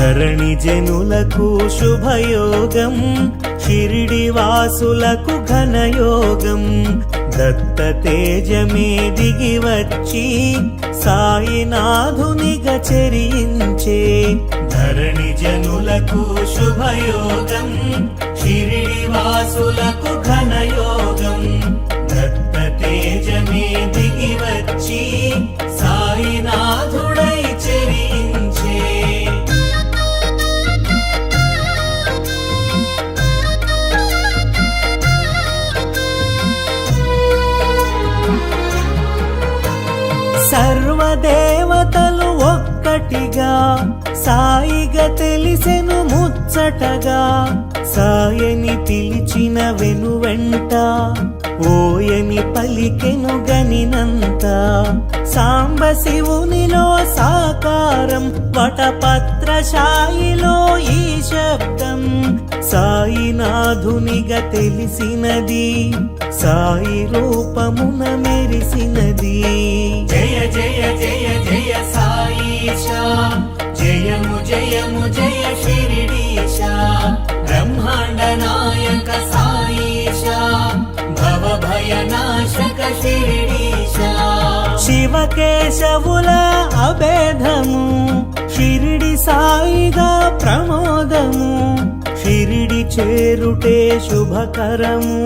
ధరణి జనులకు శుభయోగం, షిరిడి వాసులకు ఘనయోగం. దత్త తేజమే దిగి వచ్చి సాయినాథునిగా చెరించే. ధరణి జనులకు శుభయోగం, షిరిడి వాసులకు ఘనయోగం. దత్త తేజమే దిగి వచ్చి సాయినాథుడై చెరించే. సర్వదేవతలు ఒక్కటిగా సాయిగా తెలిసెను ముచ్చటగా. సాయని పిలిచిన వెనువెంట ఓయని పలికెను గనినంత. సాంబ శివునిలో సాకారం, వటపత్రశాయిలో ఈ శబ్దం. సాయినాథునిగా తెలిసినది, సాయి రూపమున మెరిసినది. జయ జయ జయ జయ సాయిషా, జయము జయము జయ షిరిడీశా. బ్రహ్మాండ నాయక సాయిషా, భవ భయనాశక షిరిడీశా. శివకేశవుల అభేదము, షిరిడి సాయిగా ప్రమోదము. షిరిడి చేరుటే శుభకరము,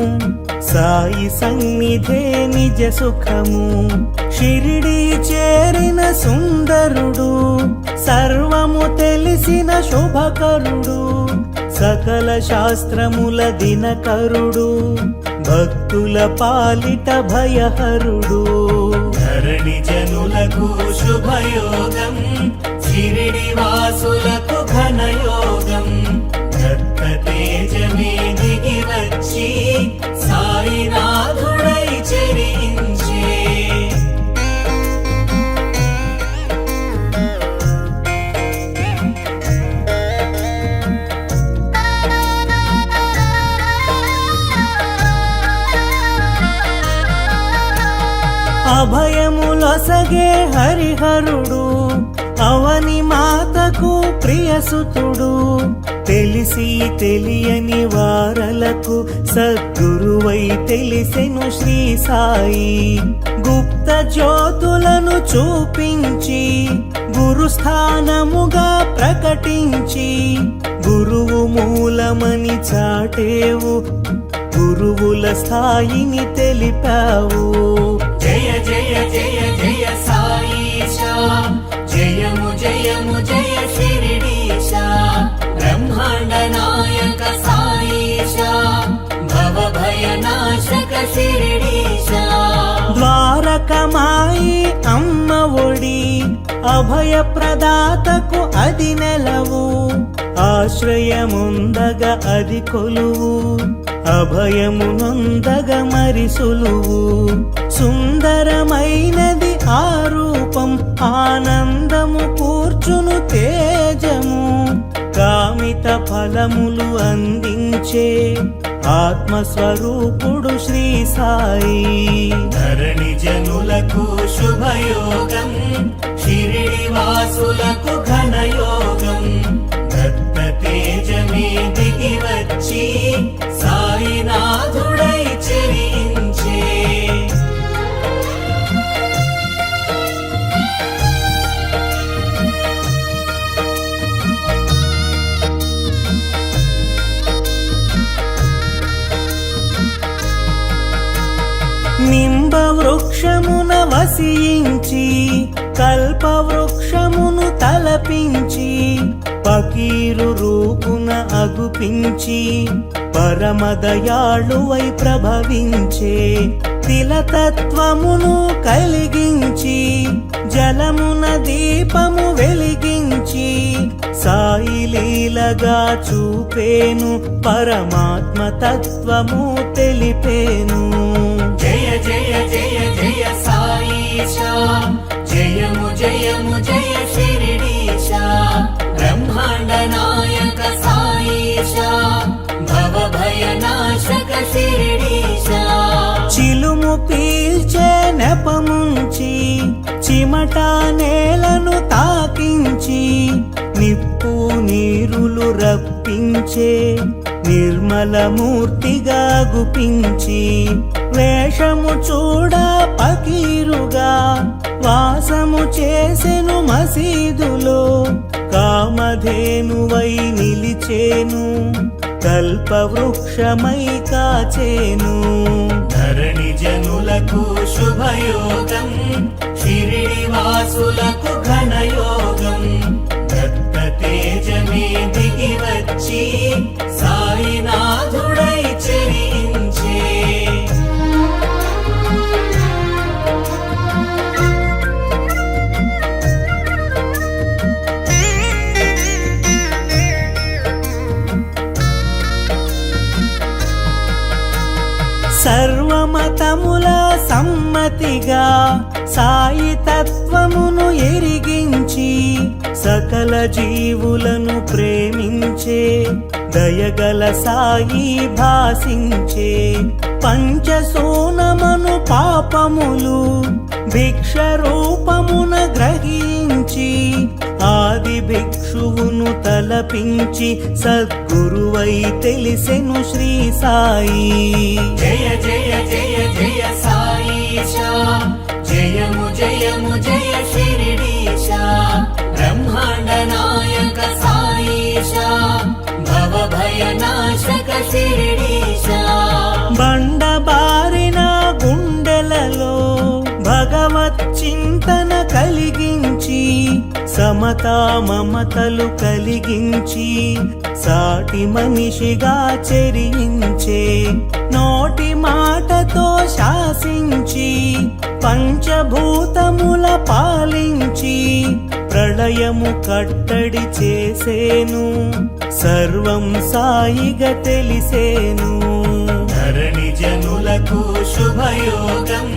సాయి సన్నిధే నిజ సుఖము. షిరిడి చేరిన సుందరుడు, సర్వము తెలిసిన శుభకరుడు. సకల శాస్త్రముల దినకరుడు, భక్తుల పాలిట భయహరుడు. ధరణి జనులకు శుభయోగం, షిరిడి వాసులకు ఘనయోగం. దత్త తేజమే దిగి వచ్చి సాయినాథుడై చెరించే. అభయములొసగే హరిహరుడు, అవని మాతకు ప్రియసుతుడు. తెలిసి తెలియని వారలకు సద్గురువై తెలిసెను శ్రీ సాయి. గుప్త జ్యోతులను చూపించి గురుస్థానముగా ప్రకటించి. గురువు మూలమని చాటేవు, గురువుల స్థాయిని తెలిపావు. జయ జయ జయ జయ సాయిషా, జయము జయము జయ షిరిడీశా. బ్రహ్మాండ నాయక సాయిషా, భవ భయనాశక షిరిడీశా. ద్వారకమాయి అమ్మ ఒడి, అభయ ప్రదాతకు అది నెలవు. ఆశ్రయముందగ అది కొలువు, అభయమునొందగ మరి సులువు. సుందరమైనది ఆ రూపం, ఆనందము కూర్చును తేజము. కామిత ఫలములు అందించే ఆత్మస్వరూపుడు శ్రీ సాయి. ధరణి జనులకు శుభయోగం, షిరిడి వాసులకు ఘనయోగం. దత్త తేజమే దిగి వచ్చి సాయినాథుడై చెరించే. నింబ వృక్షమున వసించి, కల్ప వృక్షమును తలపించి. పకీరు రూపున అగుపించి, పరమదయాళువై ప్రభవించే. తిలతత్వమును కలిగించి, జలమున దీపము వెలిగించి. సాయి లీలగా చూపేను, పరమాత్మ తత్వము తెలిపేను. జయ జయ జయ జయ సాయిషా, జయము జయము జయ షిరిడీశా. బ్రహ్మాండ నాయక సాయిషా, భవ భయనాశక షిరిడీశా. చిలుము పీల్చే నెపముంచి, చిమట నేలను తాకించి. నిప్పు రప్పించే నిర్మలమూర్తిగా గుపించి వేషము చూడ పకీరుగా వాసము చేసెను మసీదులో కామధేనువై నిలిచేను కల్పవృక్షమై కాచేను ధరణి జనులకు శుభయోగం షిరిడి వాసులకు ఘనయోగం దత్త తేజమే దిగి వచ్చి సాయినాథుడై చెరించే సర్వమతముల సమ్మతిగా సాయి తత్వమును ఎరిగించి సకల జీవులను ప్రేమించే దయగల సాయి భాసించే పంచసోనమను పాపములు భిక్ష రూపమున గ్రహించి ఆది భిక్షువును తలపించి సద్గురువై తెలిసెను శ్రీ సాయి జయ జయ జయ జయ సాయిషా జయము జయము జయ షిరిడీశా బ్రహ్మాండ నాయక సాయిషా భవ భయనాశక షిరిడీశా బండబారిన గుండెలలో భగవత్ చింతన కలిగించి సమతా మమతలు కలిగించి సాటి మనిషిగా చెరించే నోటి మాటతో శాసించి పంచభూతముల పాలించి ప్రళయము కట్టడి చేసేను సర్వం సాయిగా తెలిసేను ధరణి జనులకు శుభయోగం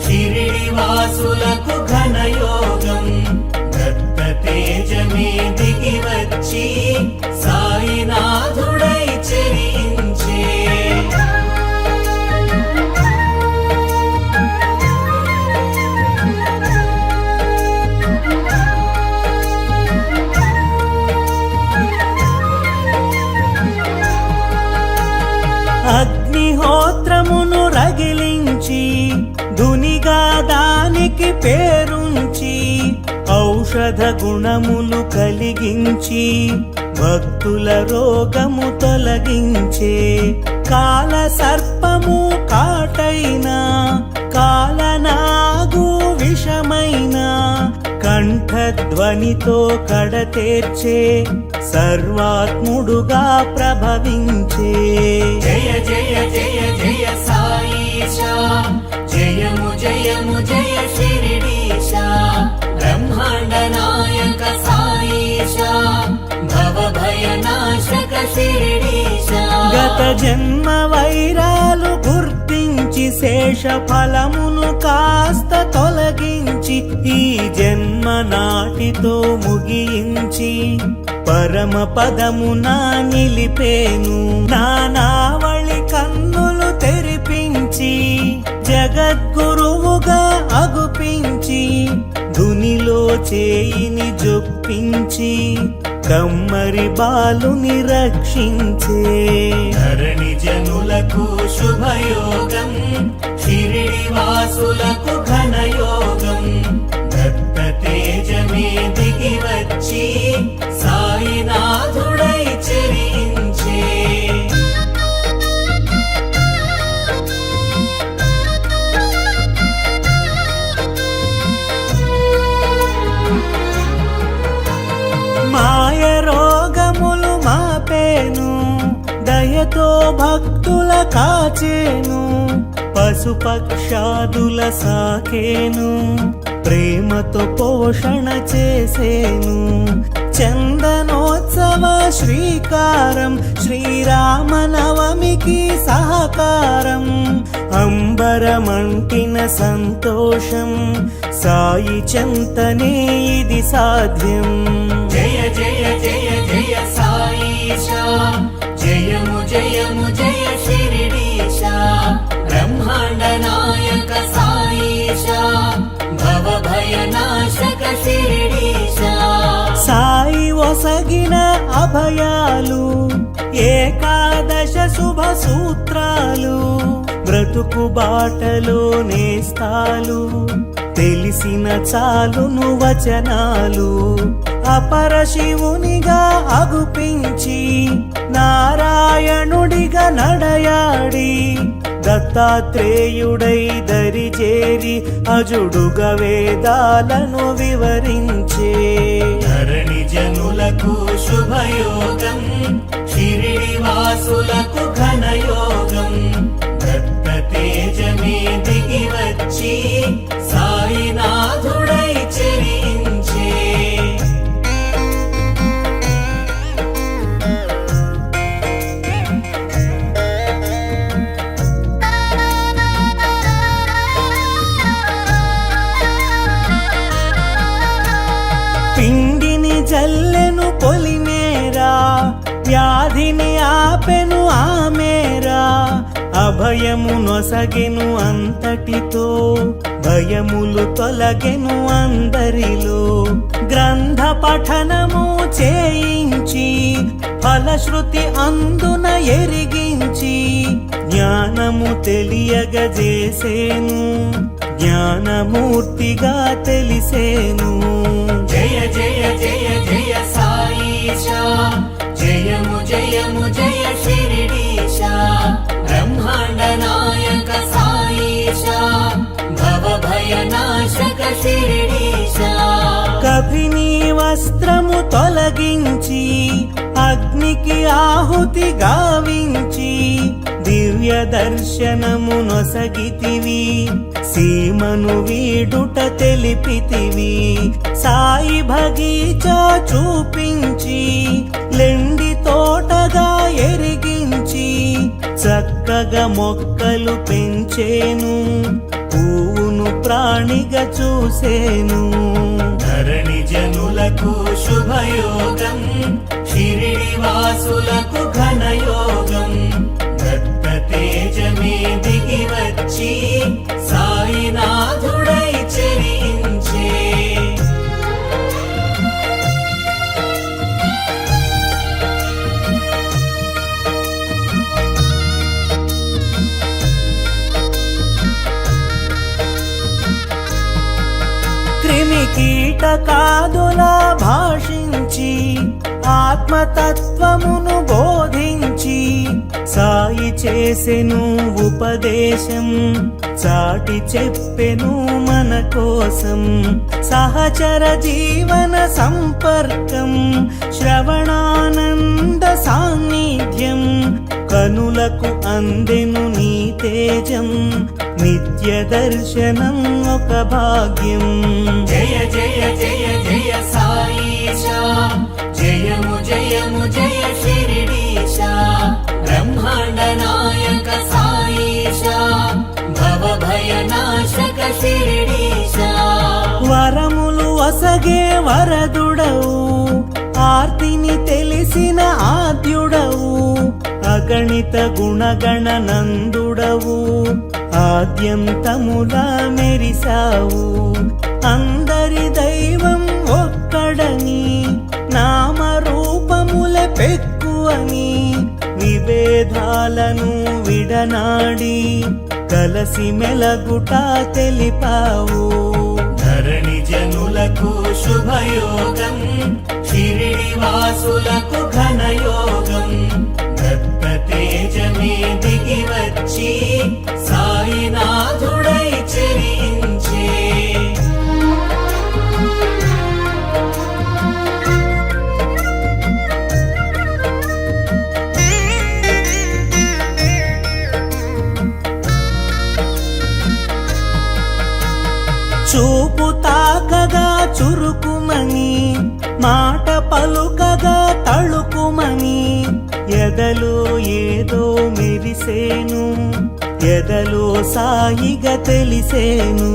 షిరిడి వాసులకు ఘనయోగం దత్త తేజమే దిగి వచ్చి సాయినాథుడై చెరించే అగ్నిహోత్రమును రగిలించి ధునిగా దానికి పేరుంచి ఔషధ గుణములు కలిగించి భక్తుల రోగము తొలగించే కాల సర్పము కాటైన కాలనాగు విషమైన కంఠధ్వనితో కడతేర్చే సర్వాత్ముడుగా ప్రభవించే జయ జయ జయ జయ సాయిషా జయము జయము జయ షిరిడీశా బ్రహ్మాండ నాయక సాయిషా భవ భయనాశక షిరిడీశా గత జన్మ వైరాలు గుర్తించి శేష ఫలమును కాస్త తొలగించి ఈ జన్మ నాటితో ముగించి పరమ పదమున నిలిపేను నానావళి కన్నులు తెరిపించి జగద్గురువుగా అగుపించి ధునిలో చేయిని జొప్పించి కమ్మరి బాలుని రక్షించే ధరణి జనులకు శుభయోగం షిరిడి వాసులకు ఘనయోగం దత్త తేజమే దిగి వచ్చి సాయినాథుడై చెరించే మాయ రోగములు మాపేను దయతో భక్తుల కాచేను పశుపక్షాదుల సాకేను ప్రేమతో పోషణ చేసేను చందనోత్సవ శ్రీకారం శ్రీరామనవమికి సహకారం అంబరమంటిన సంతోషం సాయి చెంతనే ఇది సాధ్యం జయ జయ జయ జయ సాయిషా జయము జయము జయ షిరిడీశా బ్రహ్మాండ నాయక సాయిషా భవ భయనాశక షిరిడీశా సాయి నొసగిన అభయాలు ఏకాదశ శుభ సూత్రాలు బ్రతుకు బాటలో నేస్తాలు తెలిసిన చాలును వచనాలు అపర శివునిగా అగుపించి నారాయణుడిగా నడయాడి దత్తాత్రేయుడై దరిజేరి అజుడుగా వేదాలను వివరించే ధరణి జనులకు శుభయోగం షిరిడి వాసులకు ఘనయోగం దత్త తేజమే దిగి వచ్చి సాయినాథుడై చెరించే పిండిని జల్లెను పొలిమేరా వ్యాధిని ఆపెను ఆమేరా అభయము నొసగెను అంతటితో భయములు తొలగెను అందరిలో గ్రంథ పఠనము చేయించి ఫలశ్రుతి అందున ఎరిగించి జ్ఞానము తెలియగజేసేను జ్ఞానమూర్తిగా తెలిసేను జయ జయ జయ జయ సాయిషా జయము జయము జయ షిరిడీశా బ్రహ్మాండ నాయక సాయిషా భవ భయనాశక షిరిడీశా కభిని వస్త్రము తొలగించి అగ్నికి ఆహుతి గావించి దివ్య దర్శనము నొసగితివి సీమను వీడుట తెలిపితివి సాయి భగీచా చూపించి లెండి తోటగా ఎరిగించి చక్కగా మొక్కలు పెంచేను పువ్వును ప్రాణిగా చూసేను ధరణి జనులకు శుభయోగం షిరిడి వాసులకు ఘనయోగం దత్త తేజమే దిగి వచ్చి సాయినాథుడై చెరించే క్రిమి కీటకాదులా భాషించి ఆత్మతత్వమును బోధించి సాయి చేసెను ఉపదేశం చాటి చెప్పెను మన కోసం సహచర జీవన సంపర్కం శ్రవణానంద సాన్నిధ్యం కనులకు అందెను నీ తేజం నిత్య దర్శనం ఒక భాగ్యం జయ జయ జయ జయ సాయిషా జయము జయము జయ షిరిడీశా బ్రహ్మాండ నాయక సాయిషా భవ భయనాశక షిరిడీశా వరములు వసగే వరదుడవు ఆర్తిని తెలిసిన ఆద్యుడవు అగణిత గుణగణ నందుడవు ఆద్యంతములా మెరిసావు అందరి దైవం ఒక్కడని నామరూపముల పెక్కువని విభేదాలను విడనాడి కలసి మెలగుట తెలిపావు ధరణి జనులకు శుభయోగం షిరిడి వాసులకు ఘనయోగం దత్త తేజమే దిగి వచ్చి సాయినాథుడై చెరించే చూపు తాకగా చురుకుమని మాట పలుకగా తళుకుమని ఎదలో ఏదో మెరిసేను ఎదలో సాయిగా తెలిసేను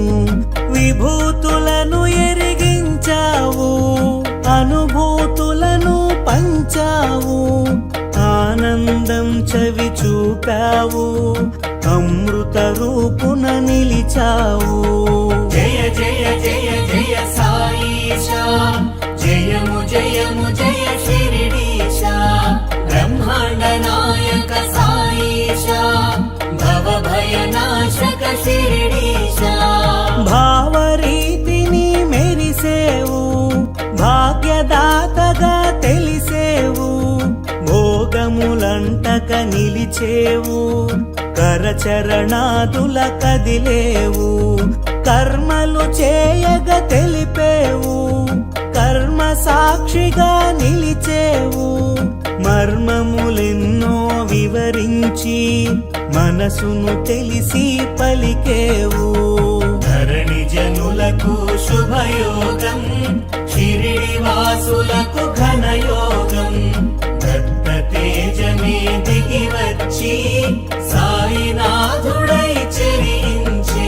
విభూతులను ఎరిగించావు అనుభూతులను పంచావు ఆనందం చవి చూపావు అమృత రూపున నిలిచావు జయ జయ జయ జయ సాయిషా జయము జయము జయ శిరిడీశ బ్రహ్మాండ నాయక సాయిష భవభయనాశక శిరిడీశ భావరీతిని మెరిసేవు భాగ్యదాతగా తెలిసేవు భోగములంటక నిలిచేవు కరచరణాదుల కదిలేవు కర్మలు చేయగ తెలిపేవు కర్మ సాక్షిగా నిలిచేవు మర్మములెన్నో వివరించి మనసును తెలిసి పలికేవు ధరణి జనులకు శుభయోగం షిరిడి వాసులకు ఘనయోగం దత్త తేజమే దిగి వచ్చి సాయినాథుడై చెరించే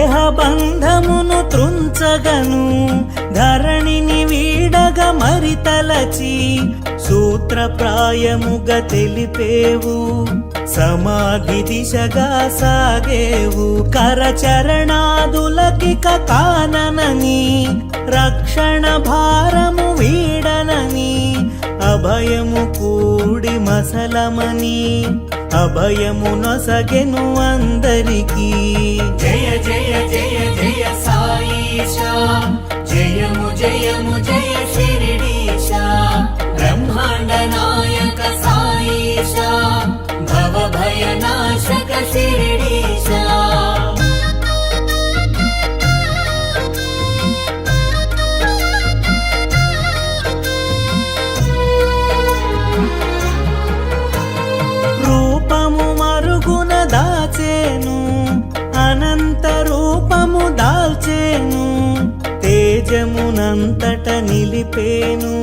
దేహబంధమును త్రుంచగను ధరణిని వీడగ మరి తలచి సూత్రప్రాయముగా తెలిపేవు సమాధి దిశగా సాగేవు కరచరణాదులకిక కాననని రక్షణ భారము వీడనని అభయము కూడి మసలమని అభయము నొసగెను అందరికీ జయ జయ జయ జయ సాయిష జయము జయము జయ శిరిడీశ బ్రహ్మాండ నాయక సాయిష భవభయనాశక శిరిడీశ దాచేను అనంత రూపము దాల్చేను తేజమునంతట నిలిపేను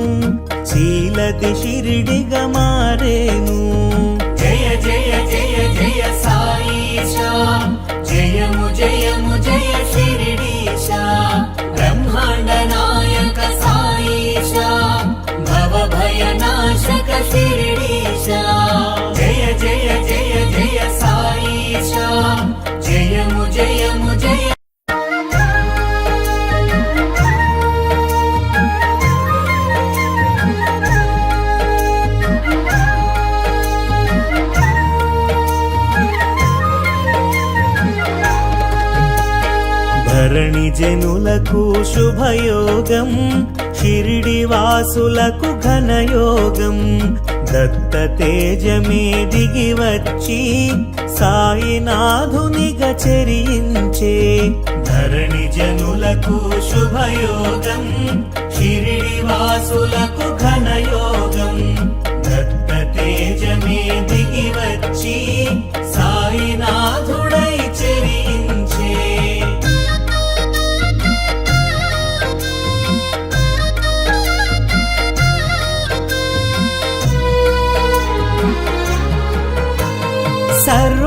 శీలది షిరిడిగా మారేను జయ జయ జయ జయ సాయిష జయము జయము జయ శిరిడీశ బ్రహ్మాండ నాయక సాయిష భవభయనాశక శిరిడీశ జయ జయ జయ జయ సాయిష జయము జయము జయ ధరణి జనులకు శుభయోగం షిరిడి వాసులకు ఘనయోగం దత్త తేజమే దిగి వచ్చి సాయినాథునిగా చెరించే ధరణి జనులకు శుభయోగం షిరిడి వాసులకు ఘనయోగం దత్త తేజమే దిగి వచ్చి సాయినాథుడై చెరించే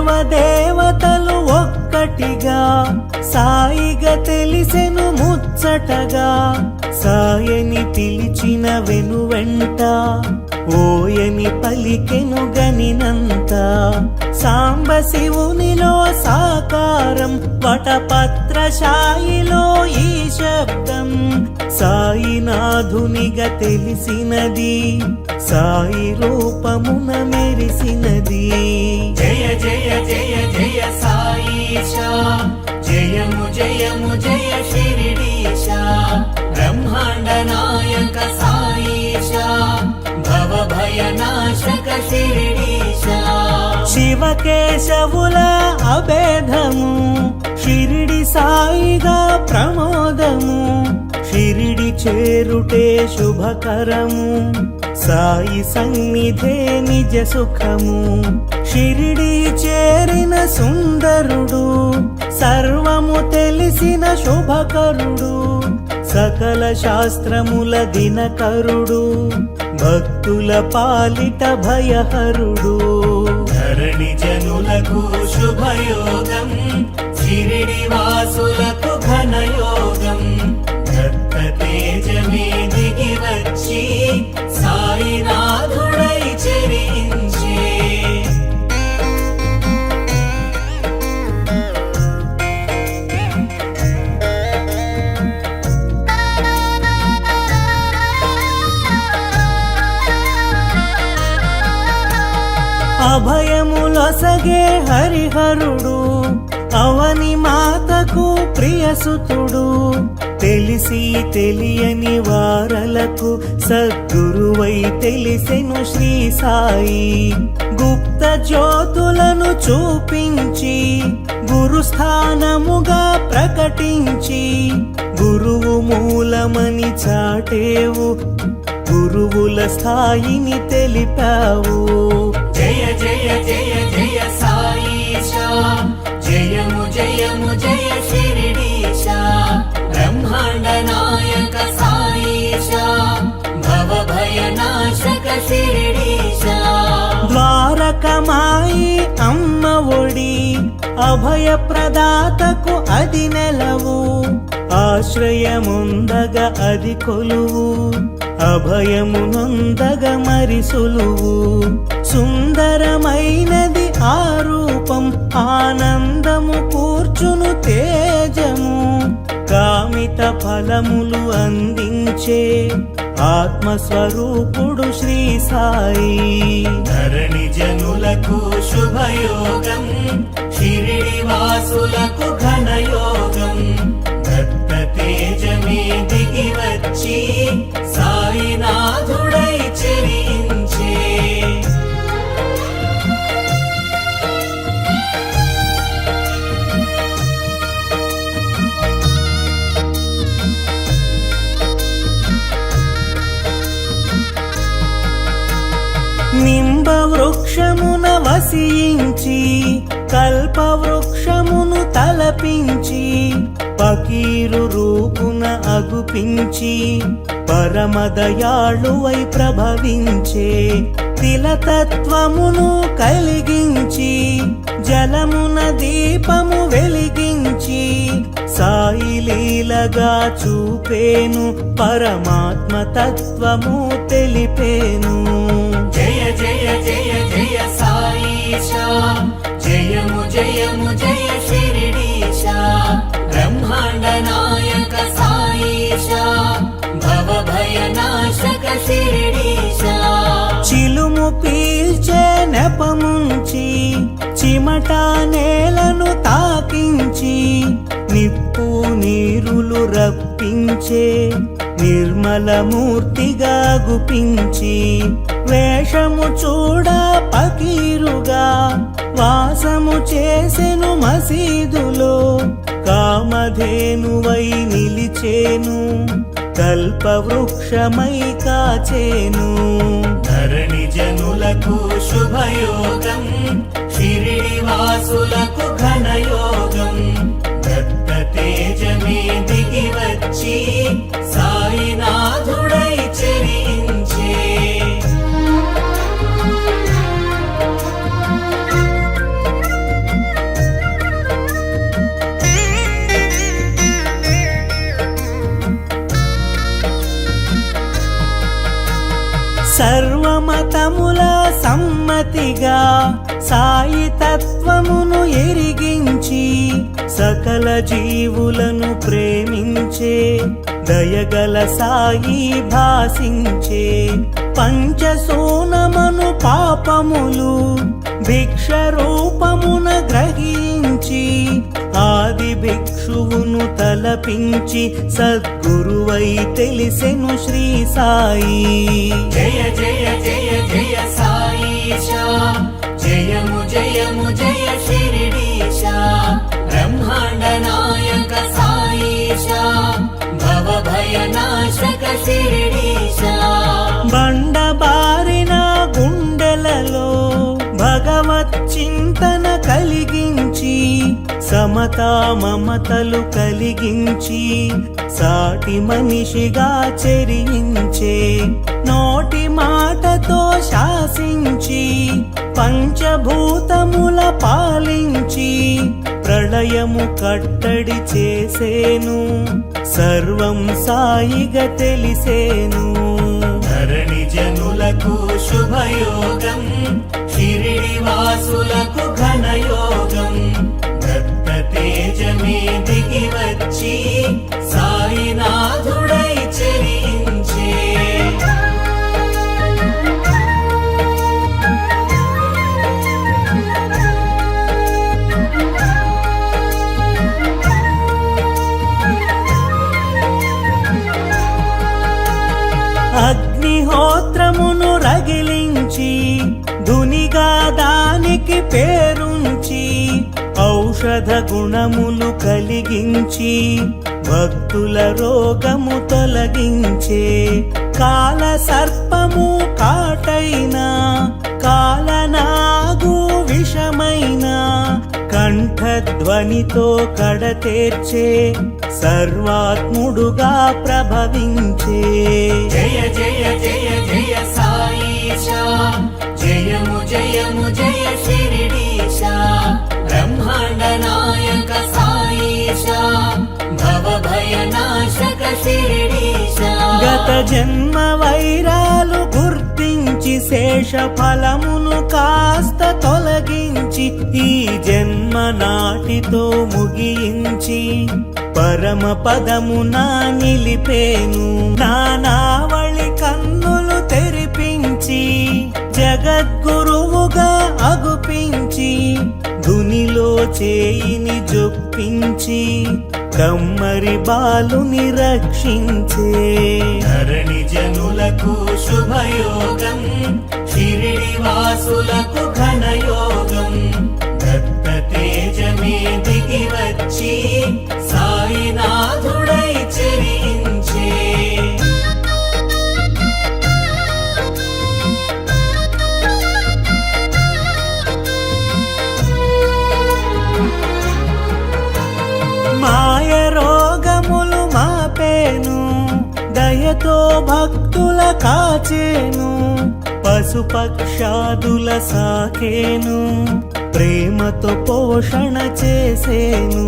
సర్వదేవతలు ఒక్కటిగా సాయిగా తెలిసెను ముచ్చటగా సాయని పిలిచిన వెనువెంట ఓయని పలికెను గనినంత సాంబ శివునిలో సాకారం వటపత్రశాయిలో ఈ శబ్దం సాయినాథునిగా తెలిసినది సాయి రూపమున మెరిసినది జయ జయ జయ జయ సాయిష జయము జయము జయ శిరిడీశ బ్రహ్మాండ నాయక సాయిష భవభయనాశక శిరిడీశ శివకేశవుల అభేదము షిరిడి సాయిగా ప్రమోదము షిరిడి చేరుటే శుభకరము సాయి సన్నిధే నిజ సుఖము షిరిడి చేరిన సుందరుడు సర్వము తెలిసిన శుభకరుడు సకల శాస్త్రముల దినకరుడు భక్తుల పాలిట భయహరుడు ధరణి జనులకు శుభయోగం షిరిడి వాసులకు ఘనయోగం దత్త తేజమే దిగి వచ్చి అభయములొసగే హరిహరుడు అవని మాతకు ప్రియసుతుడు తెలిసి తెలియని వారలకు సద్గురువై తెలిసెను శ్రీ సాయి గుప్త జ్యోతులను చూపించి గురుస్థానముగా ప్రకటించి గురువు మూలమని చాటేవు గురువుల స్థాయిని తెలిపావు జయ జయ జయ జయ సాయిషా జయము జయము జయ శిరిడీశా బ్రహ్మాండ నాయక సాయిషా భవ భయనాశక శిరిడీశా ద్వారకమాయి అమ్మ ఒడి అభయ ప్రదాతకు అది నెలవు ఆశ్రయముందగ అది కొలువు అభయము నొందగ మరి సులువు సుందరమైనది ఆ రూపం ఆనందము కూర్చును తేజము కామిత ఫలములు అందించే ఆత్మస్వరూపుడు శ్రీ సాయి ధరణి జనులకు శుభయోగం షిరిడి వాసులకు ఘనయోగం దత్త తేజమే దిగి వచ్చి సాయినాథుడై చెరించే నింబ వృక్షమున వసించి కల్ప వృక్షమును తలపించి పకీరు రూపున అగుపించి పరమదయాళువై ప్రభవించే తిలతత్వమును కలిగించి జలమున దీపము వెలిగించి సాయి లీలగా చూపేను పరమాత్మ తత్వము తెలిపేను జయ జయ జయ జయ సాయిషా జయము జయము జయ శిరిడీశా బ్రహ్మాండ నాయక సాయిషా భవ భయనాశక శిరిడీశా చిలుము పీల్చే నెపముంచి చిమట నేలను తాకించి నిప్పు నీరులు రప్పించే నిర్మలమూర్తిగా గుపించి వేషము చూడ పకీరుగా వాసము చేసెను మసీదులో కామధేనువై నిలిచేను కల్పవృక్షమై కాచేను ధరణి జనులకు శుభయోగం షిరిడి వాసులకు ఘనయోగం దత్త తేజమే దిగి వచ్చి సాయినాథుడై చెరించే సర్వమతముల సమ్మతిగా సాయి తత్వమును ఎరిగించి సకల జీవులను ప్రేమించే దయగల సాయి భాసించే పంచసోనమను పాపములు భిక్ష రూపమున గ్రహించి ఆది భిక్షువును తలపించి సద్గురువై తెలిసెను శ్రీ సాయి జయ జయ జయ జయ సాయిషా జయము జయము జయ శిరిడీశా బ్రహ్మాండ నాయక సాయిషా భవ భయనాశక శిరిడీశా బండబారిన గుండెలలో భగవత్ చింతన కలిగించి సమతా మమతలు కలిగించి సాటి మనిషిగా చెరించే నోటి మాటతో శాసించి పంచభూతముల పాలించి ప్రళయము కట్టడి చేసేను సర్వం సాయిగా తెలిసేను ధరణి జనులకు శుభయోగం షిరిడి వాసులకు ఘనయోగం దత్త తేజమే దిగి వచ్చి సాయినాథుడై చెరించే గుణములు కలిగించి భక్తుల రోగము తొలగించే కాల సర్పము కాటైన కాలనాగు విషమైన కంఠధ్వనితో కడతేర్చే సర్వాత్ముడుగా ప్రభవించే జయ జయ జయ జయ సాయిషా జయము జయము జయ శిరిడీశా బ్రహ్మాండ నాయక సాయిషా భవ భయనాశక శిరిడీశా గత జన్మ వైరాలు గుర్తించి శేష ఫలమును కాస్త తొలగించి ఈ జన్మ నాటితో ముగించి పరమ పదమున నిలిపేను నా నావళి కన్నులు తెరిపించి జగద్గురువుగా అగుపించి ధునిలో చేయిని జొప్పించి కమ్మరి బాలుని రక్షించే ధరణి జనులకు శుభయోగం షిరిడి వాసులకు ఘనయోగం దత్త తేజమే దిగి వచ్చి సాయినాథుడై చెరించే మాయ రోగములు మాపేను దయతో భక్తుల కాచేను పశుపక్షాదుల సాకేను ప్రేమతో పోషణ చేసేను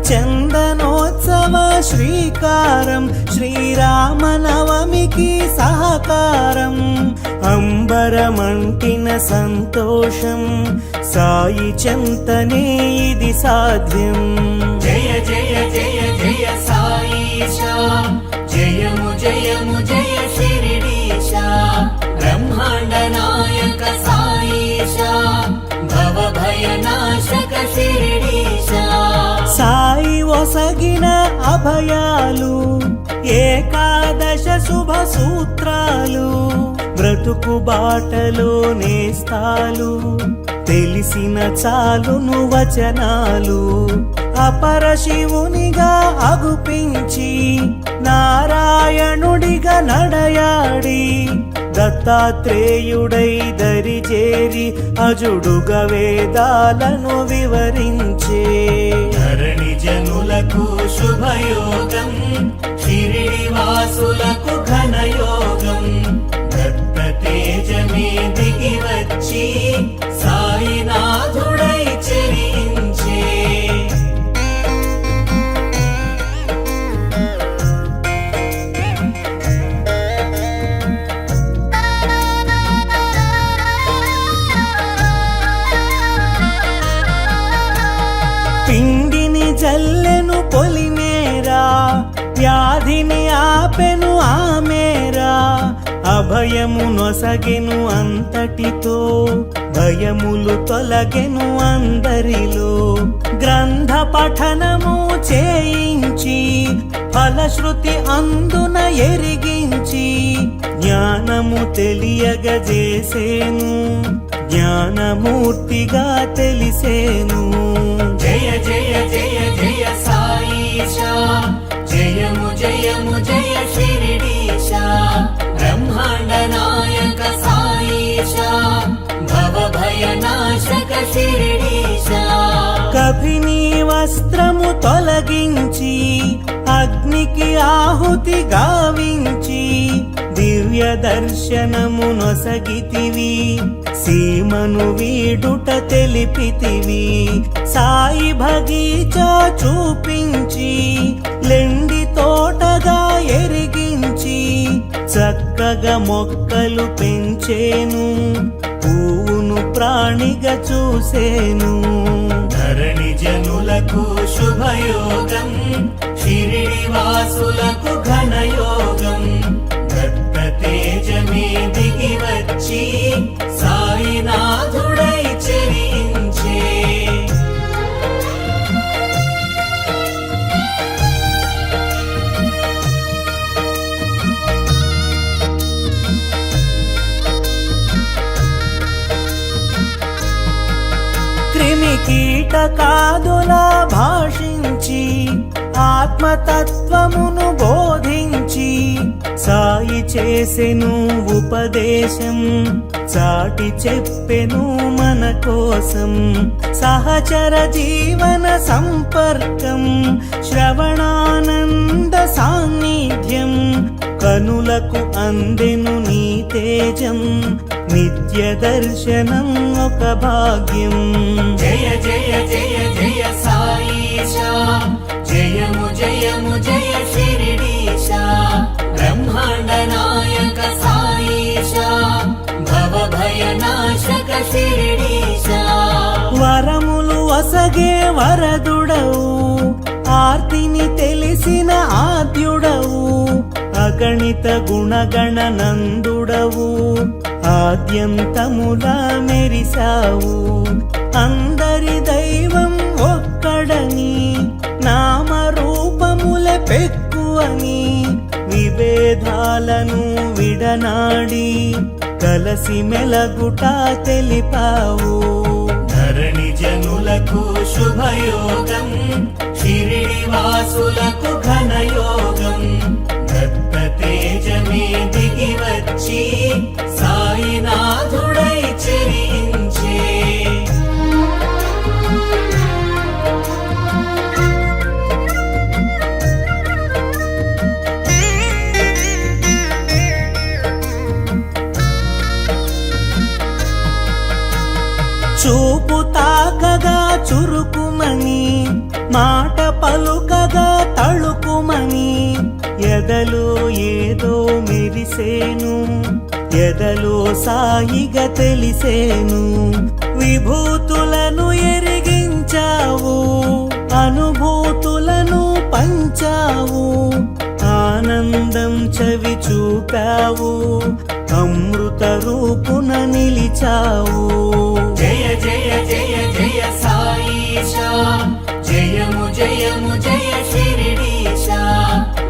చందనోత్సవ శ్రీకారం శ్రీరామనవమికి సహకారం అంబరమంటిన సంతోషం సాయి చెంతనే ఇది సాధ్యం జయ జయ జయ జయ సాయిషా జయము జయము జయ శిరిడీశా బ్రహ్మాండ నాయక సాయిషా భవ భయనాశక శిరిడీశా సాయి ఒసగిన అభయాలు ఏకాదశ శుభ సూత్రాలు బ్రతుకు బాటలో నేస్తాలు తెలిసిన చాలును వచనాలు అపర శివునిగా అగుపించి నారాయణుడిగా నడయాడి దత్తాత్రేయుడై దరిజేరి అజుడుగా వేదాలను వివరించే ధరణి జనులకు శుభయోగం షిరిడి వాసులకు ఘనయోగం దత్త తేజమే దిగి వచ్చి సాయినాథుడై చెరించే పిండిని జల్లెను పొలిమేరా వ్యాధిని ఆపెను ఆమేరా అభయము నొసగెను అంతటితో భయములు తొలగెను అందరిలో గ్రంథ పఠనము చేయించి ఫలశ్రుతి అందున ఎరిగించి జ్ఞానము తెలియగజేసేను జ్ఞానమూర్తిగా తెలిసేను జయ జయ జయ జయ సాయిషా జయము జయము జయ శిరిడీశా బ్రహ్మాండ నాయక సాయిషా భవ భయనాశక శిరిడీశా కఫిని వస్త్రము తొలగించి అగ్నికి ఆహుతి గావించి దివ్య దర్శనము నొసగితివి సీమను వీడుట తెలిపితివి సాయి భగీచా చూపించి లెండి తోటగా ఎరిగించి చక్కగా మొక్కలు పెంచేను పువ్వును ప్రాణిగా చూసేను ధరణి జనులకు శుభయోగం షిరిడి వాసులకు ఘనయోగం దత్త తేజమే దిగి వచ్చి సాయినాథుడై చెరించే క్రిమి కీటకాదులా భాషించి ఆత్మతత్వమును బోధించి సాయి చేసెను ఉపదేశం చాటి చెప్పెను మన కోసం సహచర జీవన సంపర్కం శ్రవణానంద సాన్నిధ్యం కనులకు అందెను నీ తేజం నిత్య దర్శనం ఒక భాగ్యం జయ జయ జయ జయ సాయిషా జయము జయము జయ షిరిడీశా బ్రహ్మాండ నాయక సాయిషా భవ భయ నాశక షిరిడీశా వరములు వసగే వరదుడవు ఆర్తిని తెలిసిన ఆద్యుడవు అగణిత గుణగణ నందుడవు ఆద్యంతములా మెరిసావు అందరి దైవం ఒక్కడని నామరూపముల పెక్కువని విభేదాలను విడనాడి కలసి మెలగుట తెలిపావు ధరణి జనులకు శుభయోగం షిరిడి వాసులకు ఘనయోగం దత్త తేజమే దిగి వచ్చి సాయినాథుడై చెరించే చూపు తాకగా చురుకుమని మాట పలుకగా తళుకుమని ఎదలో ఏదో మెరిసేను ఎదలో సాయిగా తెలిసేను విభూతులను ఎరిగించావు అనుభూతులను పంచావు ఆనందం చవి చూపావు అమృత రూపున నిలిచావు జయ జయ జయ జయ సాయిషా జయము జయము జయ షిరిడీశా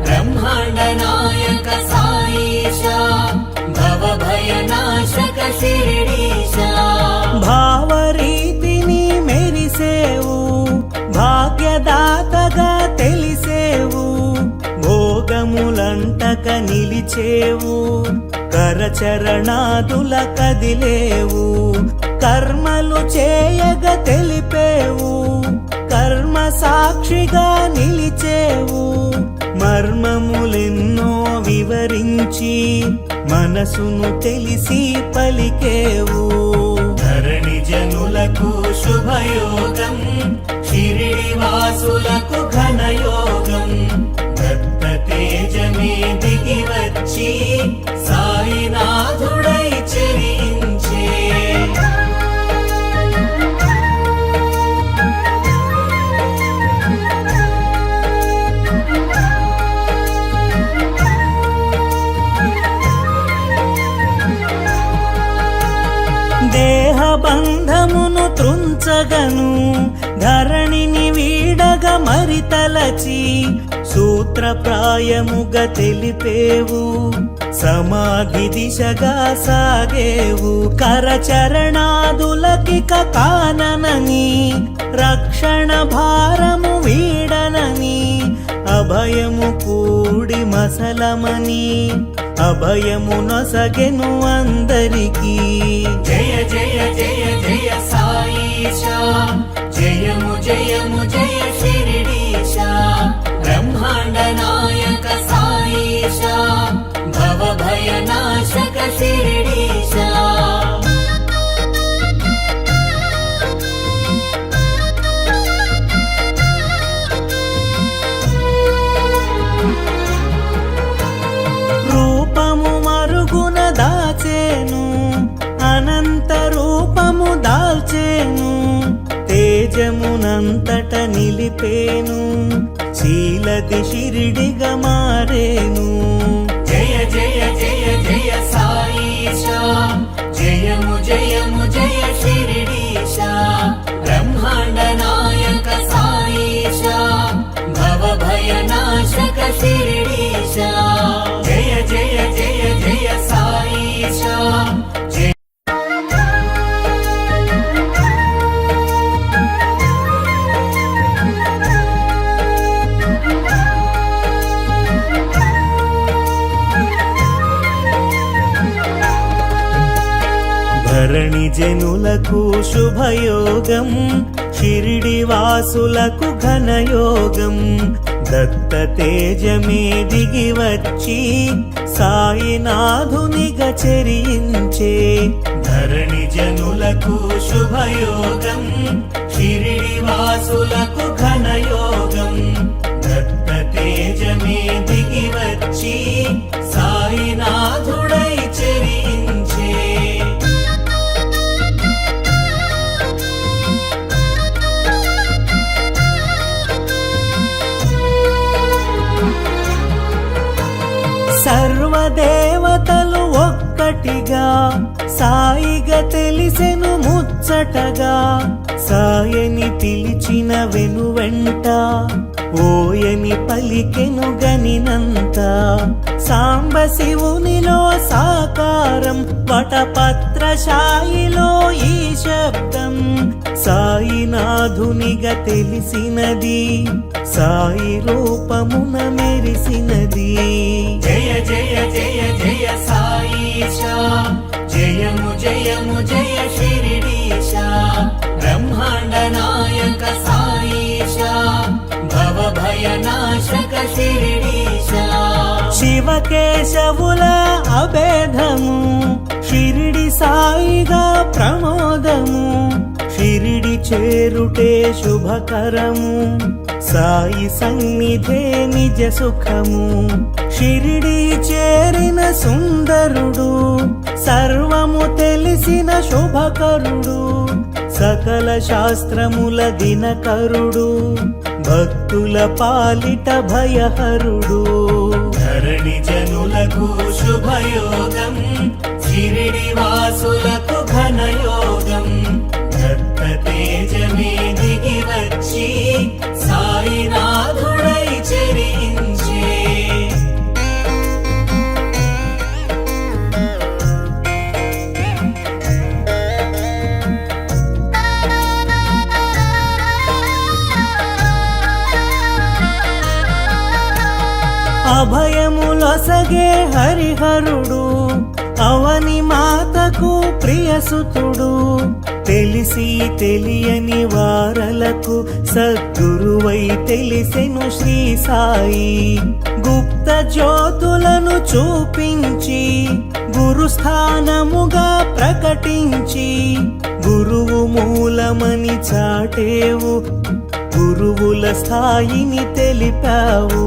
బ్రహ్మాండ నాయక సాయిషా భవ భయ నాశక షిరిడీశా భావరీతిని మెరిసేవు భాగ్యదాతగా తెలిసేవు భోగములంటక నిలిచేవు కరచరణాదుల కదిలేవు కర్మలు చేయగ తెలిపేవు కర్మ సాక్షిగా నిలిచేవు మర్మములెన్నో వివరించి మనసును తెలిసి పలికేవు ధరణి జనులకు శుభయోగం షిరిడి వాసులకు ఘనయోగం దత్త తేజమే దిగి వచ్చి సాయినాథుడై చెరించే దేహబంధమును త్రుంచగను ధరణిని వీడగ మరితలచి సూత్రప్రాయముగా తెలిపేవు సమాధి దిశగా సాగేవు కరచరణాదులకిక కాననని రక్షణ భారము వీడనని అభయము కూడి మసలమని అభయము నొసగెను అందరికీ జయ జయ జయ జయ సాయిషా జయము జయము జయ షిరిడీశా బ్రహ్మాండ నాయక సాయిషా భవ భయ నాశక షిరిడీశా రూపము మరుగున దాచేను అనంత రూపము దాల్చేను తేజమునంతట నిలిపేను శీలది షిరిడిగా మారేను జయ జయ జయ జయ సాయిషా జయము జయము జయ షిరిడీశా బ్రహ్మాండ నాయక సాయిషా భవ భయ నాశక షిరిడీశా జయ జయ జయ జయ సాయిషా జయ ధరణి జనులకు శుభయోగం, షిరిడి వాసులకు ఘనయోగం. దత్త తేజమే దిగి వచ్చి సాయినాథునిగా చెరించే. ధరణి జనులకు శుభయోగం, షిరిడి వాసులకు ఘనయోగం. దత్త తేజమే దిగి వచ్చి సాయినాథుడై చెరించే. సర్వదేవతలు ఒక్కటిగా సాయిగా తెలిసెను ముచ్చటగా. సాయని పిలిచిన వెనువెంట ఓయని పలికెను గనినంత. సాంబ శివునిలో సాకారం, వటపత్రశాయిలో ఈ శబ్దం. సాయినాథునిగా తెలిసినది, సాయి రూపమున మెరిసినది. జయ జయ జయ జయ సాయిషా, జయము జయము జయ షిరిడీశా. బ్రహ్మాండ నాయక సాయిషా, భవ భయ నాశక షిరిడీశా. శివకేశవుల అభేదము, షిరిడి సాయిగా ప్రమోదము. షిరిడి చేరుటే శుభకరము, సాయి సన్నిధే నిజ సుఖము. షిరిడి చేరిన సుందరుడు, సర్వము తెలిసిన శుభకరుడు. సకల శాస్త్రముల దినకరుడు, భక్తుల పాలిట భయహరుడు. ధరణి జనులకు శుభయోగం, షిరిడి వాసులకు ఘనయోగం. దత్త తేజమే దిగి వచ్చి సాయినాథుడై చెరించే. అభయములొసగే హరిహరుడు, అవని మాతకు ప్రియసుతుడు. తెలిసి తెలియని వారలకు సద్గురువై తెలిసెను శ్రీ సాయి. గుప్త జ్యోతులను చూపించి గురుస్థానముగా ప్రకటించి. గురువు మూలమని చాటేవు, గురువుల స్థాయిని తెలిపావు.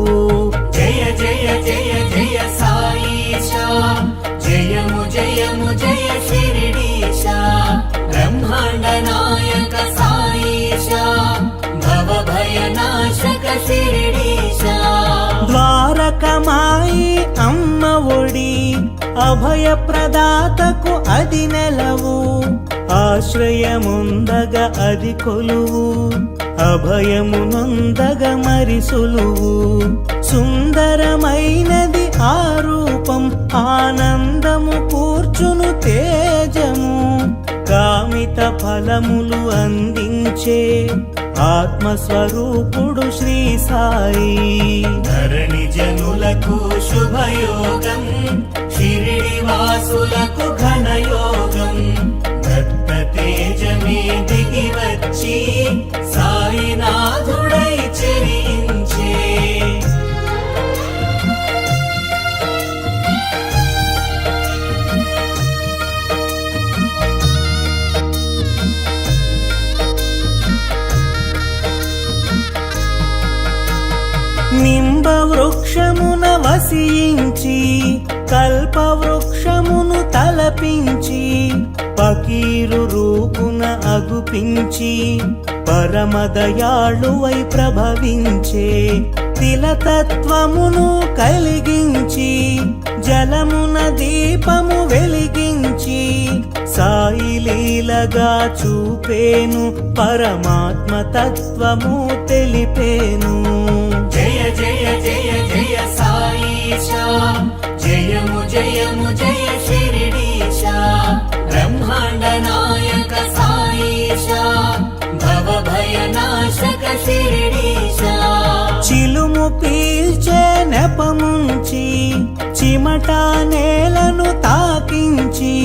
జయ జయ జయ జయ సాయిషా, జయము జయము జయ షిరిడీశా. బ్రహ్మాండ నాయక సాయిషా, భవ భయ నాశక షిరిడీశా. ద్వారకమాయి అమ్మ ఒడి, అభయ ప్రదాతకు అది నెలవు. ఆశ్రయముందగ అది కొలువు, అభయమునొందగ మరి సులువు. సుందరమైనది ఆ రూపం, ఆనందము కూర్చును తేజము. కామిత ఫలములు అందించే ఆత్మస్వరూపుడు శ్రీ సాయి. ధరణి జనులకు శుభయోగం, షిరిడి వాసులకు ఘనయోగం. దత్త తేజమే దిగి వచ్చి సాయినాథుడై చెరించే. నింబ వృక్షమున వసించి, కల్ప వృక్షమును తలపించి. పకీరు రూపున అగుపించి, పరమదయాళువై ప్రభవించే. తిలతత్వమును కలిగించి, జలమున దీపము వెలిగించి. సాయి లీలగా చూపేను, పరమాత్మ తత్వము తెలిపేను. జయ జయ జయ జయ సాయిషా, జయము జయము జయ షిరిడీశా. బ్రహ్మాండ నాయక సాయిషా, భవ భయ నాశక షిరిడీశా. చిలుము పీల్చే నెపముంచి, చిమట నేలను తాకించి.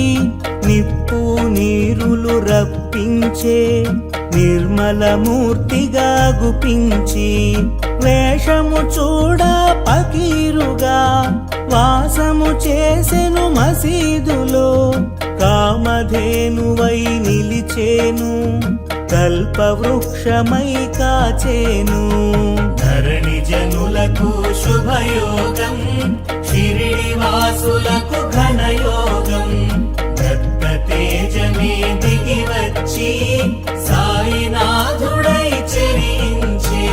నిప్పు రప్పించే నిర్మలమూర్తిగా గుపించి వేషము చూడ పకీరుగా వాసము చేసెను మసీదులో కామధేనువై నిలిచేను కల్పవృక్షమై కాచేను ధరణి జనులకు శుభయోగం షిరిడి వాసులకు ఘనయోగం దత్త తేజమే దిగి వచ్చి సాయినాథుడై చెరించే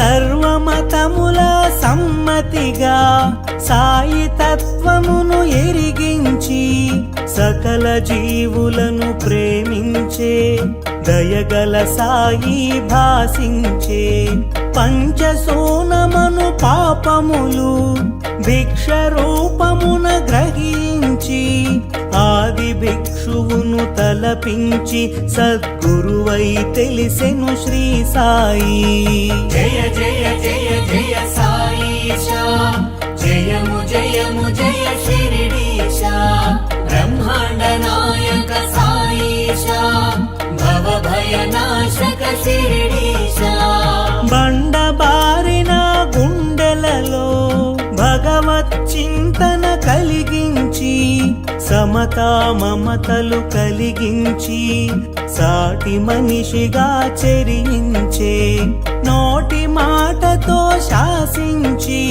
సర్వమతముల సమ్మతిగా సాయి తత్వమును ఎరిగించి సకల జీవులను ప్రేమించే దయగల సాయి భాసించే పంచసోనమను పాపములు భిక్ష రూపమున గ్రహించి ఆది భిక్షువును తలపించి సద్గురువై తెలిసెను శ్రీ సాయి జయ జయ జయ జయ సాయిషా జయము జయము జయ షిరిడీశా బ్రహ్మాండ నాయక సాయిషా భవ భయనాశక షిరిడీశా బండబారిన గుండెలలో భగవత్ చింతన కలిగించి సమతా మమతలు కలిగించి సాటి మనిషిగా చెరించే నోటి మాటతో శాసించి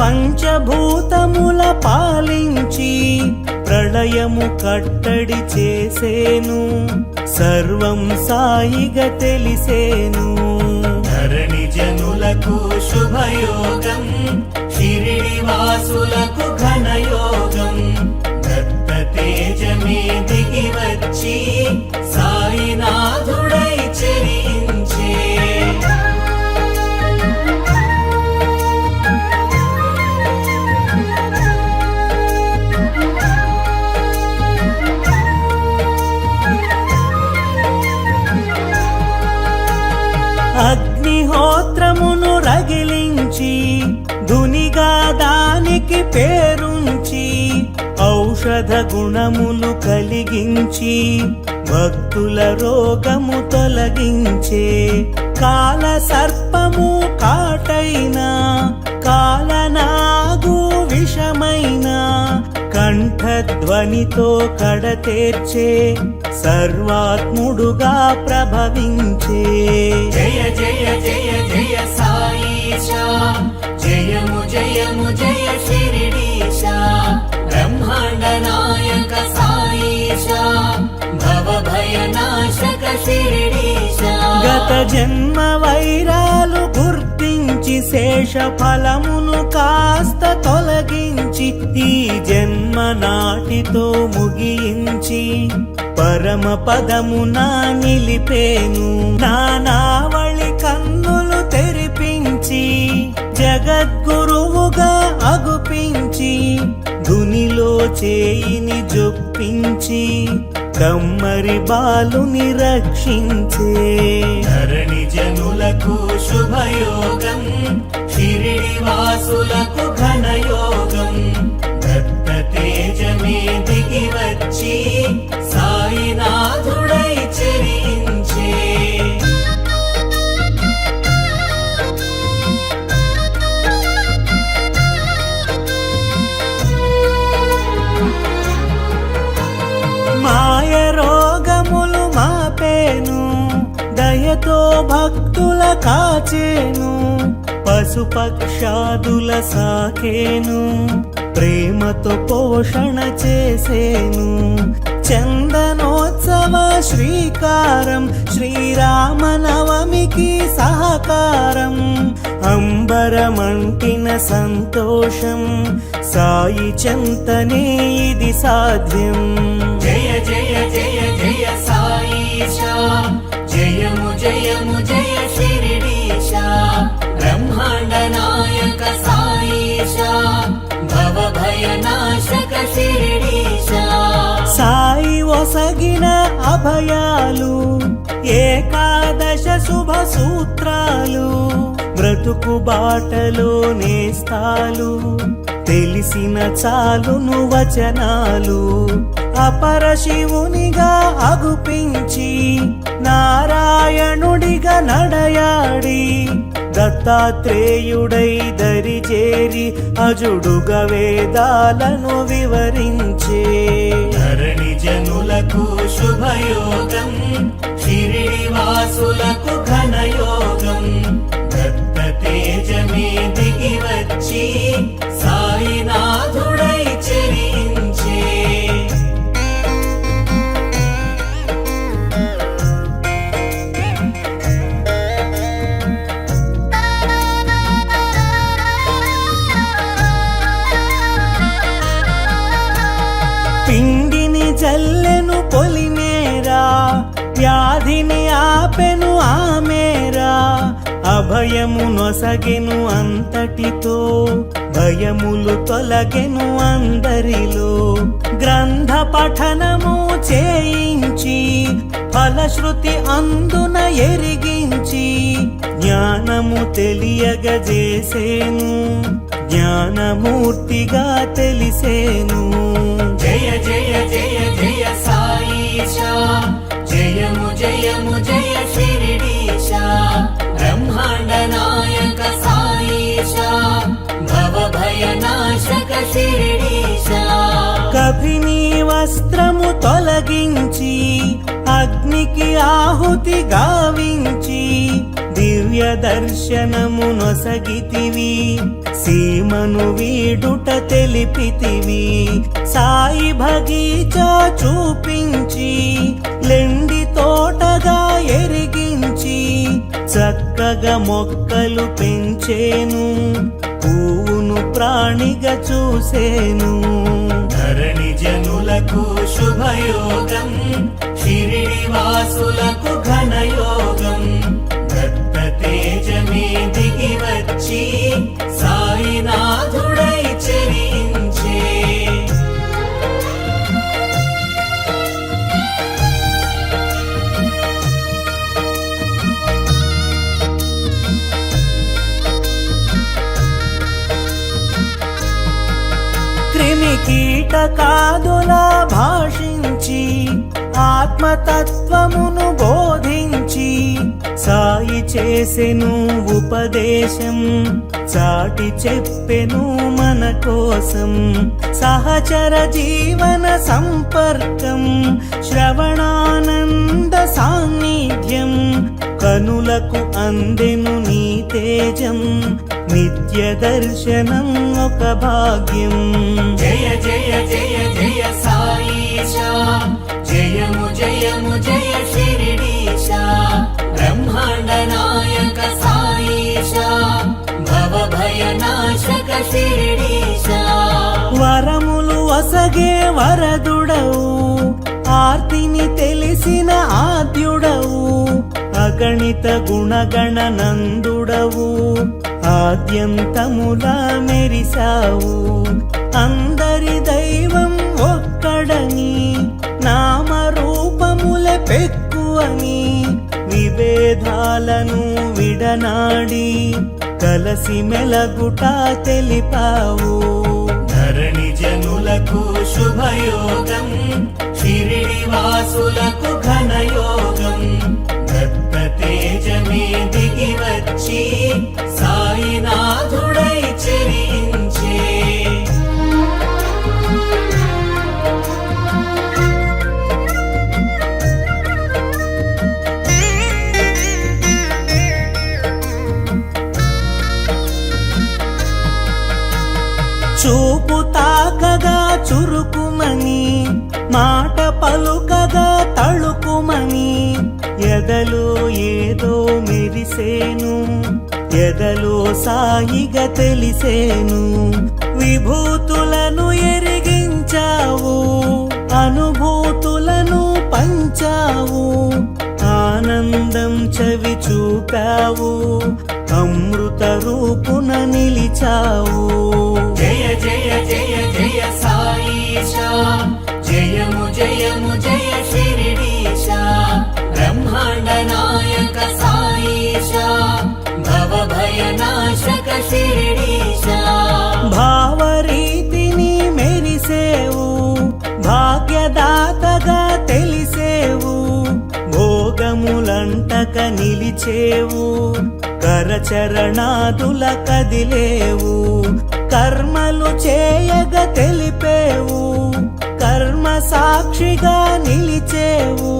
పంచభూతముల పాలించి ప్రళయము కట్టడి చేసేను సర్వం సాయిగా తెలిసేను ధరణి జనులకు శుభయోగం షిరిడి వాసులకు ఘనయోగం దత్త తేజమే దిగి వచ్చి సాయినాథుడై చెరించే అగ్నిహోత్రమును రగిలించి ధునిగా దానికి పేరుంచి ఔషధ గుణములు కలిగించి భక్తుల రోగము తొలగించే కాల సర్పము కాటైన కాలనాగు విషమైన కంఠధ్వనితో కడతేర్చే సర్వాత్ముడుగా ప్రభవించే జయ జయ జయ జయ సాయిషా జయము జయము జయ షిరిడీశా బ్రహ్మాండ నాయక సాయిషా భవ భయనాశక షిరిడీశా గత జన్మ వైరాలు గుర్తించి శేష ఫలమును కాస్త తొలగించి ఈ జన్మ నాటితో ముగించి పరమ పదమున నిలిపేను నానావళి కన్నులు తెరిపించి జగద్గురువుగా అగుపించి ధునిలో చేయిని జొప్పించి కమ్మరి బాలుని రక్షించే ధరణి జనులకు శుభయోగం షిరిడి వాసులకు ఘనయోగం దత్త తేజమే దిగి వచ్చి సాయినాథుడై చెరించే మాయ రోగములు మాపేను దయతో భక్తుల కాచేను పశుపక్షాదుల సాకేను ప్రేమతో పోషణ చేసేను చందనోత్సవ శ్రీకారం శ్రీరామనవమికి సహకారం అంబరమంటిన సంతోషం సాయి చెంతనే ఇది సాధ్యం జయ జయ జయ జయ సాయిషా జయము జయము జయ షిరిడీశా బ్రహ్మాండ నాయక సాయిషా భవ భయనాశక షిరిడీశా సాయి ఒసగ ఒసగిన అభయాలు ఏకాదశ శుభ సూత్రాలు బ్రతుకు బాటలో నేస్తాలు తెలిసిన చాలును వచనాలు అపర శివునిగా అగుపించి నారాయణుడిగా నడయాడి దత్తాత్రేయుడై దరిచేరి అజుడుగా వేదాలను వివరించే ధరణి జనులకు శుభయోగం షిరిడి వాసులకు ఘనయోగం దత్త తేజమే దిగి వచ్చి సాయినాథుడై చెరించే పిండిని జల్లెను పొలిమేరా వ్యాధిని ఆపెను ఆమేరా అభయము నొసగెను అంతటితో భయములు తొలగెను అందరిలో గ్రంథ పఠనము చేయించి ఫలశ్రుతి అందున ఎరిగించి జ్ఞానము తెలియగజేసేను జ్ఞానమూర్తిగా తెలిసేను జయ జయ జయ జయ సాయిషా జయము జయము జయ షిరిడీశా బ్రహ్మాండ నాయక సాయిషా భవ భయ నాశక షిరిడీశా కభిని వస్త్రము తొలగించి అగ్నికి ఆహుతి గావించి దివ్య దర్శనము నొసగితివి సీమను వీడుట తెలిపితివి సాయి భగీచా చూపించి లెండి తోటగా ఎరిగించి చక్కగా మొక్కలు పెంచేను పువ్వును ప్రాణిగా చూసేను ధరణి జనులకు శుభయోగం షిరిడి వాసులకు ఘనయోగం దత్త తేజమే దిగి వచ్చి సాయినాథుడై చెరించే క్రిమి కీటకాదులా భాషించి ఆత్మతత్వమును బోధించి సాయి చేసెను ఉపదేశం చాటి చెప్పెను మన కోసం సహచర జీవన సంపర్కం శ్రవణానంద సాన్నిధ్యం కనులకు అందెను నీ తేజం నిత్య దర్శనం ఒక భాగ్యం జయ జయ జయ జయ సాయిషా జయము జయము జయ షిరిడీశా బ్రహ్మాండ నాయక సాయిషా భవ భయ నాశక షిరిడీశా వరములు వసగే వరదుడవు ఆర్తిని తెలిసిన ఆద్యుడవు అగణిత గుణగణ నందుడవు ఆద్యంతములా మెరిసావు అందరి దైవం ఒక్కడని నామరూపముల పెక్కువని విభేదాలను విడనాడి కలసి మెలగుట తెలిపావు ధరణి జనులకు శుభయోగం షిరిడి వాసులకు ఘనయోగం దత్త తేజమే దిగి వచ్చి సాయినాథుడై చెరించే చూపు తాకగా చురుకుమని మాట పలుకగా తళుకుమని ఎదలో ఏదో మెరిసేను ఎదలో సాయిగా తెలిసేను విభూతులను ఎరిగించావు అనుభూతులను పంచావు ఆనందం చవి చూపావు అమృత రూపున నిలిచావు జయ జయ జయ జయ సాయిషా జయము జయ జయము జయ శిరిడీశ బ్రహ్మాండ నాయక సాయిష భవభయనాశక శిరిడీశ భావరీతిని మెరిసేవు భాగ్యదాతగా తెలిసేవు భోగములంటక నిలిచేవు కరచరణాదుల కదిలేవు కర్మలు చేయగ తెలిపేవు కర్మ సాక్షిగా నిలిచేవు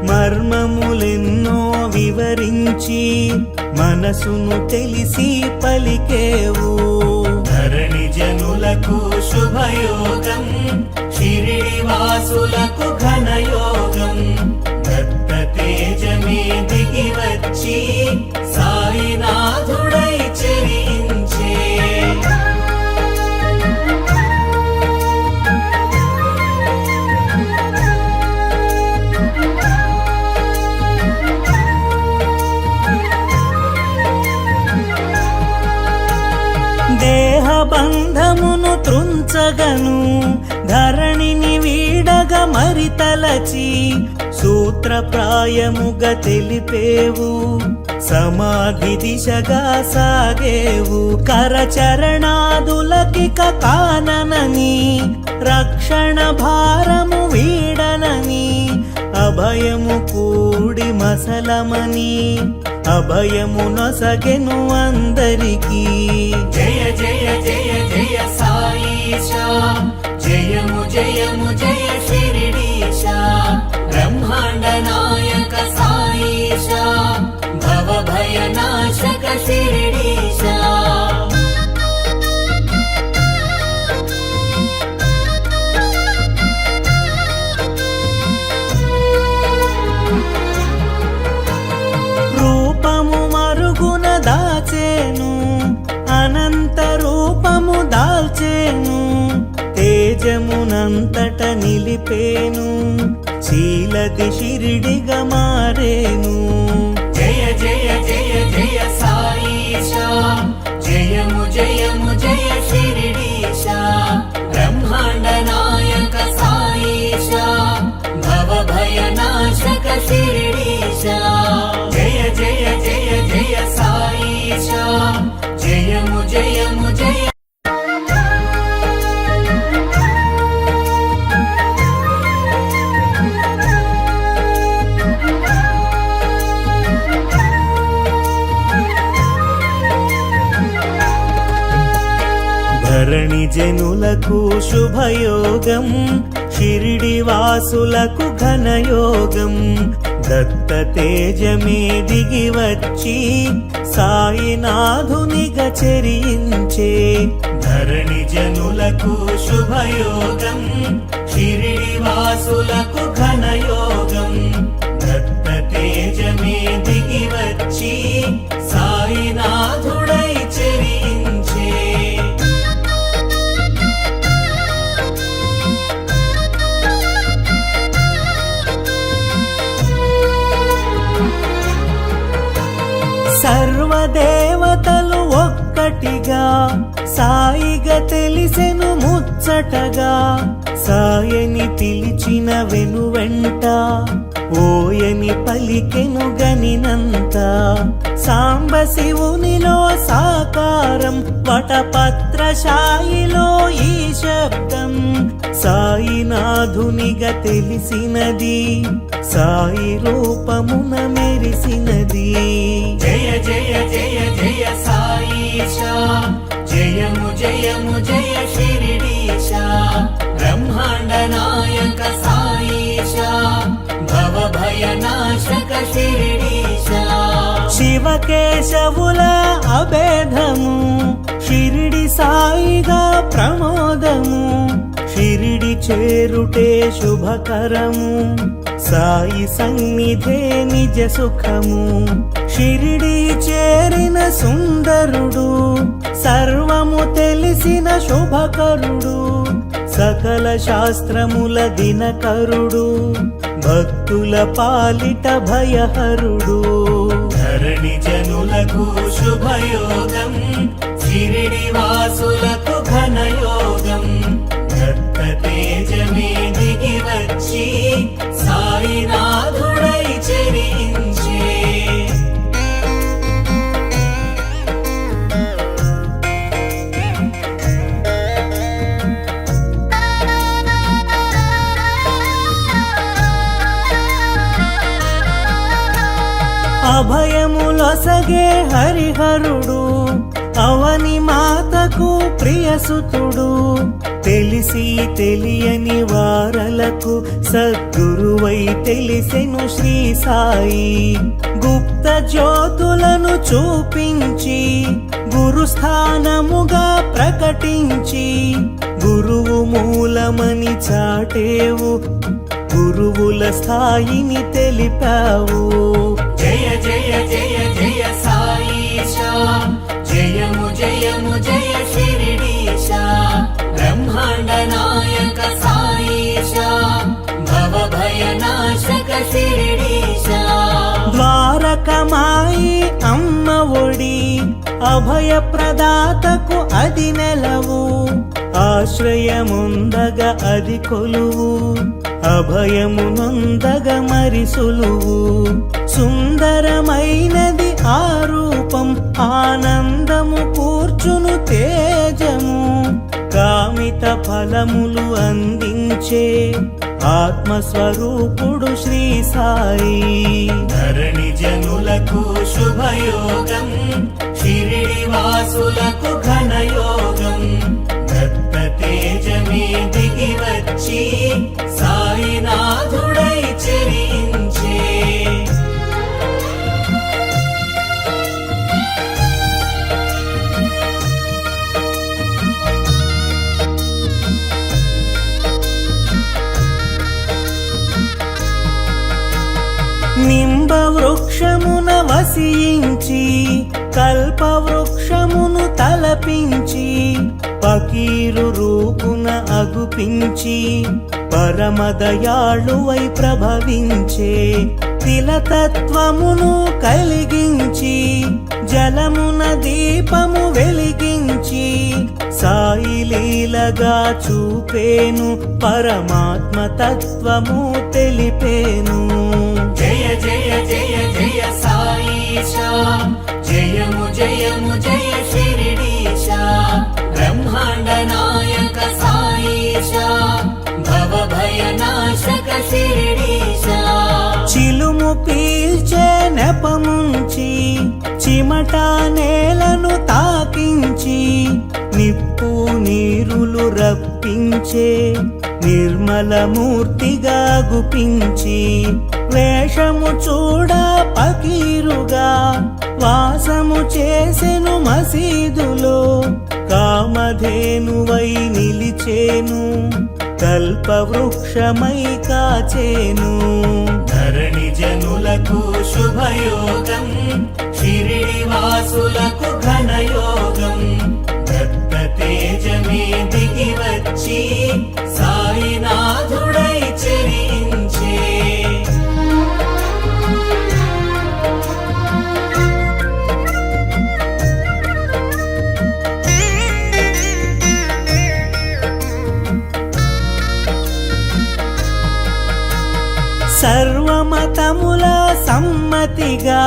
మర్మములెన్నో వివరించి మనసును తెలిసి పలికేవు ధరణి జనులకు శుభయోగం షిరిడి వాసులకు ఘనయోగం దత్త తేజమే దిగి వచ్చి సాయినాథుడై చెరించే దేహబంధమును త్రుంచగను ధరణిని వీడగ మరి తలచి సూత్రప్రాయముగా తెలిపేవు సమాధి దిశగా సాగేవు కరచరణాదులకిక కాననని రక్షణ భారము వీడనని అభయము కూడి మసలమని అభయము నొసగెను అందరికీ జయ జయ జయ జయ సాయిష జయము జయము జయ శిరిడీశ బ్రహ్మాండ నాయక సాయిష భవభయనాశక శిరిడీశ రూపము మరుగున దాచేను అనంత రూపము దాల్చేను తేజమునంతట నిలిపేను శీలది షిరిడిగా మారేను జయ జయ జయ జయ సాయిష జయము జయము జయ శిరిడీశ బ్రహ్మాండ నాయక సాయిష భవభయనాశక శిరిడీశ జయ జయ జయ జయ సాయిష జయము జయము జయ ధరణి జనులకు శుభయోగం షిరిడి వాసులకు ఘనయోగం దత్త తేజమే దిగి వచ్చి సాయినాథునిగా చెరించే ధరణి జనులకు శుభయోగం షిరిడి వాసులకు ఘనయోగం దత్త తేజమే దిగి వచ్చి సాయినాథుడై చెరించే సర్వదేవతలు ఒక్కటిగా సాయిగా తెలిసెను ముచ్చటగా సాయని పిలిచిన వెనువెంట ఓయని పలికెను గనినంత సాంబ శివునిలో సాకారం వటపత్రశాయిలో ఈ శబ్దం సాయినాథునిగా తెలిసినది సాయి రూపమున మెరిసినది జయ జయ జయ జయ సాయిష జయము జయము జయ శిరిడీశ బ్రహ్మాండ నాయక సాయిష భవభయనాశక శిరిడీశ శివకేశవుల అభేదము షిరిడి సాయిగా ప్రమోదము షిరిడి చేరుటే శుభకరము సాయి సన్నిధే నిజ సుఖము షిరిడి చేరిన సుందరుడు సర్వము తెలిసిన శుభకరుడు సకల శాస్త్రముల దినకరుడు భక్తుల పాలిట భయహరుడు ధరణి జనులకు శుభయోగం షిరిడి వాసులకు ఘనయోగం దత్త తేజమే దిగి వచ్చి అభయములొసగే హరిహరుడు అవని మాతకు ప్రియసుతుడు తెలిసి తెలియని వారలకు సద్గురువై తెలిసెను శ్రీ సాయి గుప్త జ్యోతులను చూపించి గురుస్థానముగా ప్రకటించి గురువు మూలమని చాటేవు గురువుల స్థాయిని తెలిపావు జయ జయ జయ జయ సాయిషా జయము జయము జయ శిరిడీశా బ్రహ్మాండ నాయక సాయిషా భవ భయనాశక శిరిడీశా ద్వారకమాయి అమ్మ ఒడి అభయ ప్రదాతకు అది నెలవు ఆశ్రయముందగ అది కొలువు అభయమునందగ మరి సులువు సుందరమైనది ఆ రూపం ఆనందము కూర్చును తేజము కామిత ఫలములు అందించే ఆత్మస్వరూపుడు శ్రీ సాయి ధరణి జనులకు శుభయోగం షిరిడి వాసులకు ఘనయోగం దత్త తేజమే దిగి వచ్చి సాయినాథుడై చెరించే నింబ వృక్షమున వసించి కల్ప వృక్షమును తలపించి పకీరు రూపున అగుపించి పరమదయాళువై ప్రభవించే తిలతత్వమును కలిగించి జలమున దీపము వెలిగించి సాయి లీలగా చూపేను పరమాత్మ తత్వము తెలిపేను జయ జయ జయ జయ సాయిషా జయము జయము జయ శిరిడీశా బ్రహ్మాండ నాయక సాయిషా భవ భయనాశక శిరిడీశా చిలుము పీల్చే నెపముంచి చిమట నేలను తాకించి నిప్పు నీరులు రప్పించే నిర్మలమూర్తిగా గుపించి వేషము చూడ పకీరుగా వాసము చేసెను మసీదులో కామధేనువై నిలిచేను కల్పవృక్షమై కాచేను ధరణి జనులకు శుభయోగం షిరిడి వాసులకు ఘనయోగం దత్త తేజమే దిగి వచ్చి సాయినాథుడై చెరించే సర్వమతముల సమ్మతిగా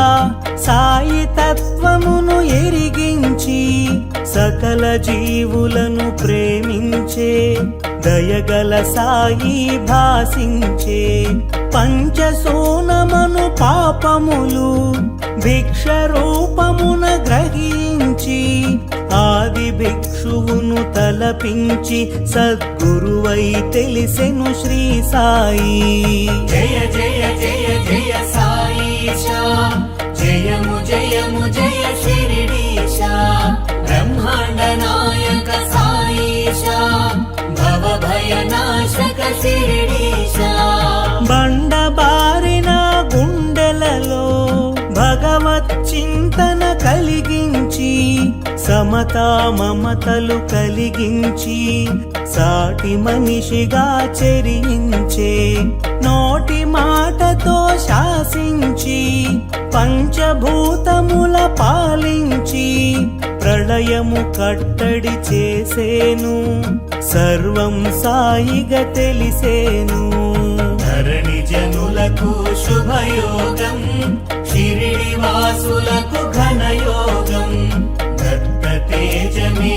సాయి తత్వమును ఎరిగించి సకల జీవులను ప్రేమించే దయగల సాయి భాసించే పంచసోనమను పాపములు భిక్ష రూపమున గ్రహించి ఆది భిక్షువును తలపించి సద్గురువై తెలిసెను శ్రీ సాయి జయ జయ జయ జయ సాయిషా జయము జయము జయ శిరిడీశా బ్రహ్మాండ నాయక సాయిషా భవ భయనాశక శిరిడీశా బండబారిన గుండెలలో భగవత్ చింతన కలిగించి సమతా మమతలు కలిగించి సాటి మనిషిగా చెరించే నోటి మాటతో శాసించి పంచభూతముల పాలించి ప్రళయము కట్టడి చేసేను సర్వం సాయిగా తెలిసేను ధరణి జనులకు శుభయోగం షిరిడి వాసులకు ఘనయోగం దత్త తేజమే